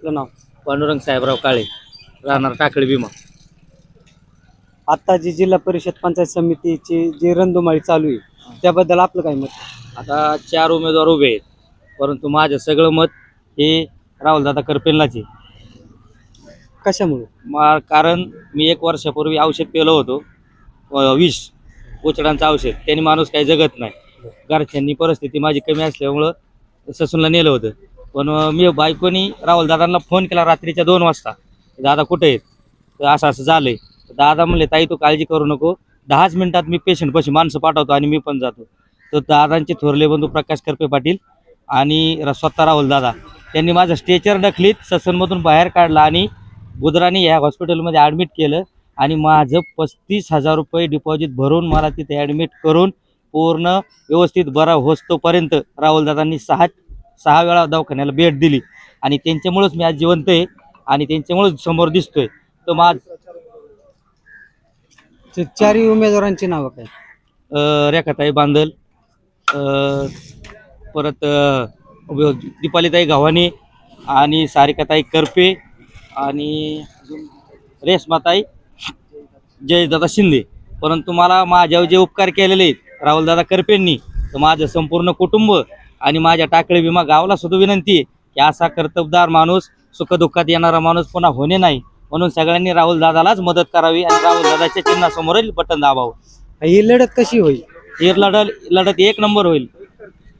आपलं नाव? पांडुरंग साहेबराव काळे, राहणार टाकळी भीमा. आता जी जिल्हा परिषद पंचायत समितीची जी रणधुमाळी चालू आहे त्याबद्दल आपलं काय मत? आता 4 उमेदवार उभे आहेत, परंतु माझं सगळं मत हे राहुलदादा करपेललाच आहे. कशामुळे? कारण मी 1 वर्षापूर्वी औषध पेलं होतो, विष उचडांचं औषध. त्याने माणूस काही जगत नाही. घरच्यांनी परिस्थिती माझी कमी असल्यामुळं ससूनला नेलं होतं. पण मी बायकोनी राहुलदादांना फोन केला रात्रीच्या 2 वाजता, दादा कुठे आहेत, तर असं असं झालंय. दादा म्हणले ताई तू काळजी करू नको, 10च मिनिटात मी पेशंटपाशी माणसं पाठवतो आणि मी पण जातो. तर दादांचे थोरले बंधू प्रकाश करपे पाटील आणि स्वतः राहुलदादा त्यांनी माझं स्ट्रेचर ढकलीत ससूनमधून बाहेर काढला आणि बुधराणी ह्या हॉस्पिटलमध्ये ॲडमिट केलं आणि माझं 35,000 रुपये डिपॉझिट भरून मला तिथे ॲडमिट करून पूर्ण व्यवस्थित बरा होस्तोपर्यंत राहुलदादांनी 6 वेळा दवाखान्याला भेट दिली आणि त्यांच्यामुळंच मी आज जिवंत आहे आणि त्यांच्यामुळेच समोर दिसतोय. तर माझ चारही उमेदवारांची नावं काय? रेखाताई बांदल, परत दीपालीताई गव्हाणे आणि सारिकाताई करपे आणि रेश्माताई जयदादा शिंदे. परंतु मला माझ्यावर जे उपकार केलेले आहेत राहुलदादा करपेंनी, तर माझं संपूर्ण कुटुंब आणि माझ्या टाकळी भीमा गावाला सुद्धा विनंती आहे की असा कर्तबदार माणूस, सुखदुःखात येणारा माणूस पुन्हा होणे नाही. म्हणून सगळ्यांनी राहुलदादालाच मदत करावी आणि राहुलदादाच्या चिन्हासमोरील बटन दाबावं. ही लढत कशी होईल? ही लढत 1 नंबर होईल,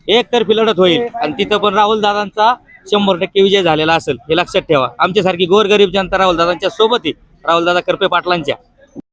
एकतर्फी लढत होईल आणि तिथं पण राहुलदादांचा 100% विजय झालेला असेल हे लक्षात ठेवा. आमच्यासारखी गोरगरीब जनता राहुलदादांच्या सोबत आहे, राहुलदादा करपे पाटलांच्या.